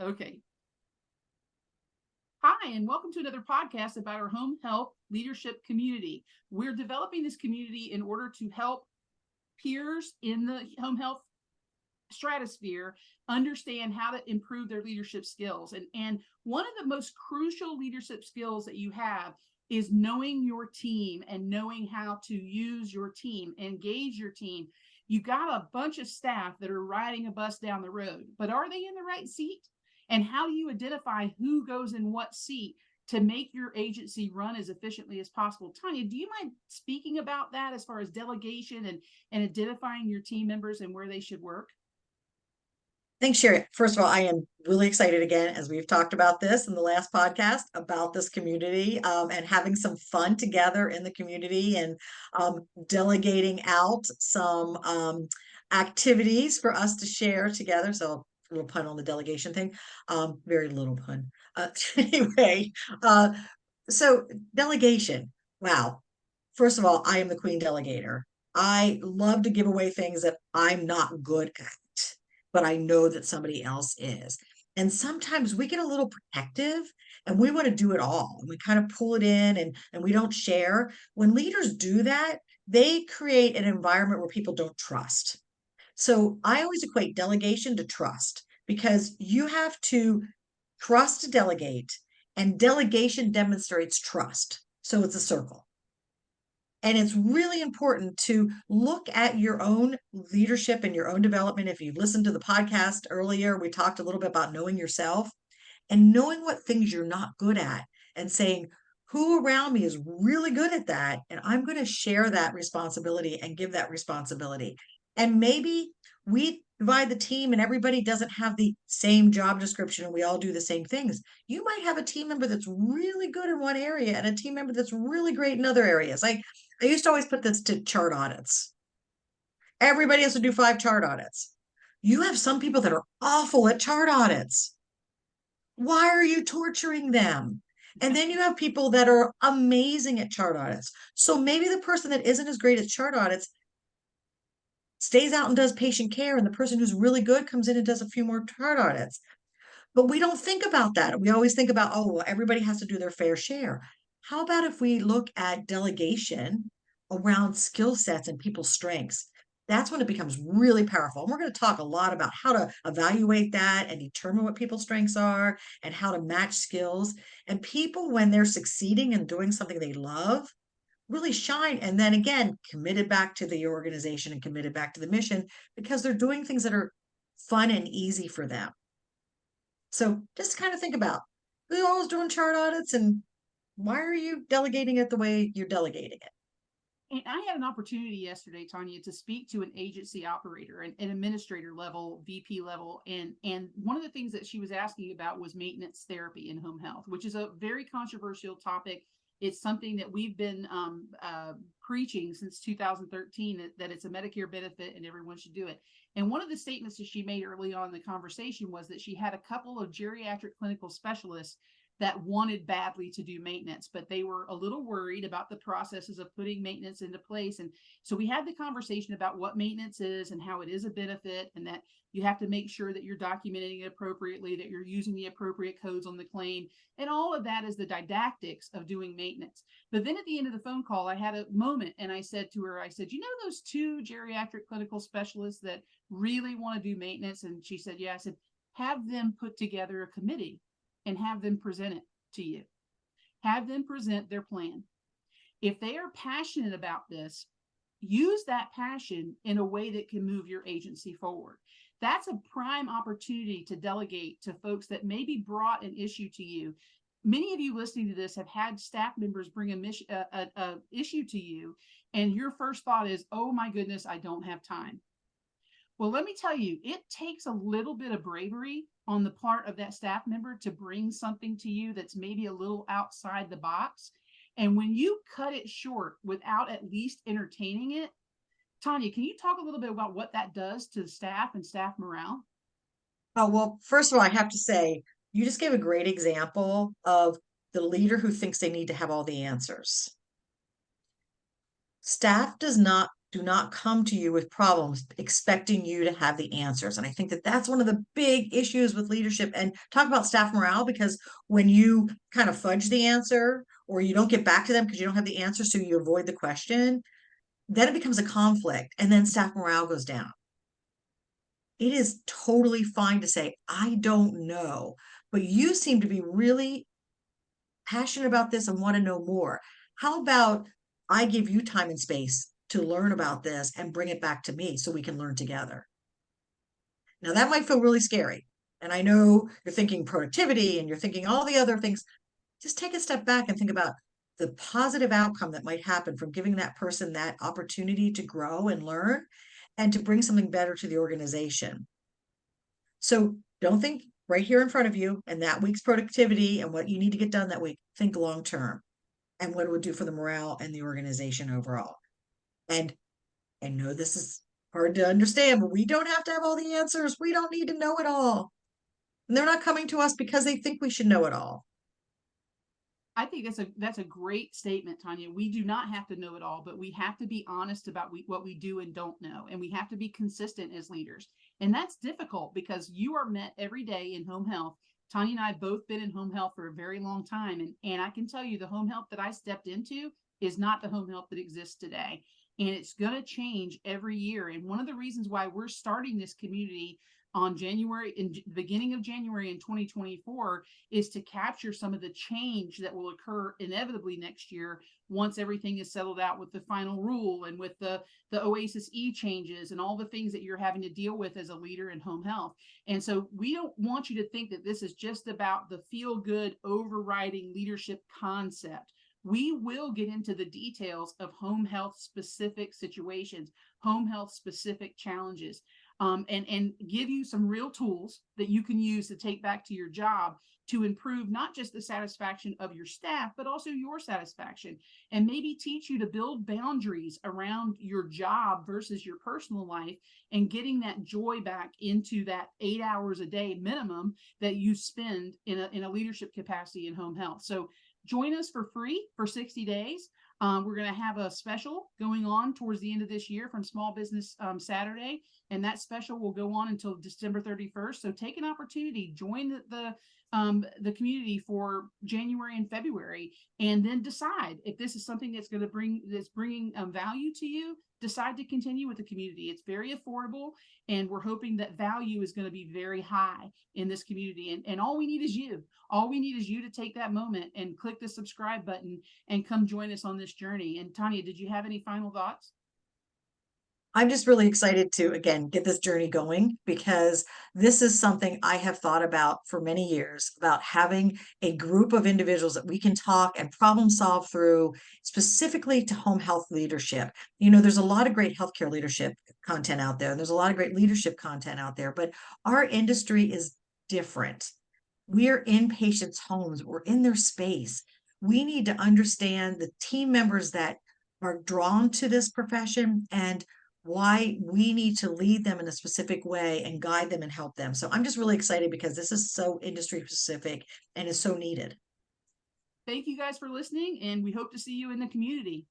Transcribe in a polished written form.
Okay. Hi, and welcome to another podcast about our home health leadership community. We're developing this community in order to help peers in the home health stratosphere understand how to improve their leadership skills. And one of the most crucial leadership skills that you have is knowing your team and knowing how to use your team, engage your team. You got a bunch of staff that are riding a bus down the road, but are they in the right seat? And how do you identify who goes in what seat to make your agency run as efficiently as possible? Tonya, do you mind speaking about that as far as delegation and identifying your team members and where they should work? Thanks, Sherry. First of all, I am really excited again, as we've talked about this in the last podcast about this community and having some fun together in the community and delegating out some activities for us to share together. So, a little pun on the delegation thing, very little pun. Anyway, uh, so delegation. Wow. First of all, I am the queen delegator. I love to give away things that I'm not good at, but I know that somebody else is. And sometimes we get a little protective and we want to do it all. And we kind of pull it in and we don't share. When leaders do that, they create an environment where people don't trust. So I always equate delegation to trust because you have to trust to delegate, and delegation demonstrates trust. So it's a circle. And it's really important to look at your own leadership and your own development. If you listened to the podcast earlier, we talked a little bit about knowing yourself and knowing what things you're not good at and saying, who around me is really good at that? And I'm going to share that responsibility and give that responsibility. And maybe we divide the team and everybody doesn't have the same job description and we all do the same things. You might have a team member that's really good in one area and a team member that's really great in other areas. I used to always put this to chart audits. Everybody has to do 5 chart audits. You have some people that are awful at chart audits. Why are you torturing them? And then you have people that are amazing at chart audits. So maybe the person that isn't as great at chart audits stays out and does patient care, and the person who's really good comes in and does a few more chart audits. But we don't think about that. We always think about, oh, well, everybody has to do their fair share. How about if we look at delegation around skill sets and people's strengths? That's when it becomes really powerful. And we're going to talk a lot about how to evaluate that and determine what people's strengths are and how to match skills. And people, when they're succeeding and doing something they love, really shine. And then again, committed back to the organization and committed back to the mission because they're doing things that are fun and easy for them. So just kind of think about who's always doing chart audits and why are you delegating it the way you're delegating it? And I had an opportunity yesterday, Tonya, to speak to an agency operator, an administrator level, VP level, and one of the things that she was asking about was maintenance therapy in home health, which is a very controversial topic. It's something that we've been preaching since 2013 that it's a Medicare benefit and everyone should do it. And one of the statements that she made early on in the conversation was that she had a couple of geriatric clinical specialists that wanted badly to do maintenance, but they were a little worried about the processes of putting maintenance into place. And so we had the conversation about what maintenance is and how it is a benefit, and that you have to make sure that you're documenting it appropriately, that you're using the appropriate codes on the claim. And all of that is the didactics of doing maintenance. But then at the end of the phone call, I had a moment and I said to her, I said, you know, those 2 geriatric clinical specialists that really want to do maintenance? And she said, yeah. I said, have them put together a committee and have them present it to you. Have them present their plan. If they are passionate about this, use that passion in a way that can move your agency forward. That's a prime opportunity to delegate to folks that maybe brought an issue to you. Many of you listening to this have had staff members bring a issue to you, and your first thought is, oh my goodness, I don't have time. Well, let me tell you, it takes a little bit of bravery on the part of that staff member to bring something to you that's maybe a little outside the box. And when you cut it short without at least entertaining it, Tonya, can you talk a little bit about what that does to the staff and staff morale? Oh, well, first of all, I have to say, you just gave a great example of the leader who thinks they need to have all the answers. Staff does not do not come to you with problems expecting you to have the answers. And I think that that's one of the big issues with leadership. And talk about staff morale, because when you kind of fudge the answer or you don't get back to them because you don't have the answer, so you avoid the question, then it becomes a conflict and then staff morale goes down. It is totally fine to say, I don't know, but you seem to be really passionate about this and want to know more. How about I give you time and space to learn about this and bring it back to me so we can learn together? Now, that might feel really scary. And I know you're thinking productivity and you're thinking all the other things. Just take a step back and think about the positive outcome that might happen from giving that person that opportunity to grow and learn and to bring something better to the organization. So don't think right here in front of you and that week's productivity and what you need to get done that week. Think long term and what it would do for the morale and the organization overall. And I know this is hard to understand, but we don't have to have all the answers. We don't need to know it all. And they're not coming to us because they think we should know it all. I think that's a great statement, Tonya. We do not have to know it all, but we have to be honest about what we do and don't know, and we have to be consistent as leaders. And that's difficult because you are met every day in home health. Tonya and I have both been in home health for a very long time, and I can tell you the home health that I stepped into is not the home health that exists today, and it's going to change every year. And one of the reasons why we're starting this community on January, in the beginning of January in 2024, is to capture some of the change that will occur inevitably next year once everything is settled out with the final rule and with the OASIS E changes and all the things that you're having to deal with as a leader in home health. And so we don't want you to think that this is just about the feel good overriding leadership concept. We will get into the details of home health specific situations, home health specific challenges. And give you some real tools that you can use to take back to your job to improve not just the satisfaction of your staff, but also your satisfaction, and maybe teach you to build boundaries around your job versus your personal life and getting that joy back into that 8 hours a day minimum that you spend in a leadership capacity in home health. So join us for free for 60 days. We're going to have a special going on towards the end of this year from Small Business Saturday, and that special will go on until December 31st. So take an opportunity, join the community for January and February, and then decide if this is something that's bringing value to you. Decide to continue with the community. It's very affordable, and we're hoping that value is going to be very high in this community. And all we need is you. All we need is you to take that moment and click the subscribe button and come join us on this journey. And Tonya, did you have any final thoughts? I'm just really excited to, again, get this journey going because this is something I have thought about for many years about having a group of individuals that we can talk and problem solve through, specifically to home health leadership. You know, there's a lot of great healthcare leadership content out there, and there's a lot of great leadership content out there, but our industry is different. We're in patients' homes, we're in their space. We need to understand the team members that are drawn to this profession and why we need to lead them in a specific way and guide them and help them. So I'm just really excited because this is so industry specific and is so needed. Thank you guys for listening, and we hope to see you in the community.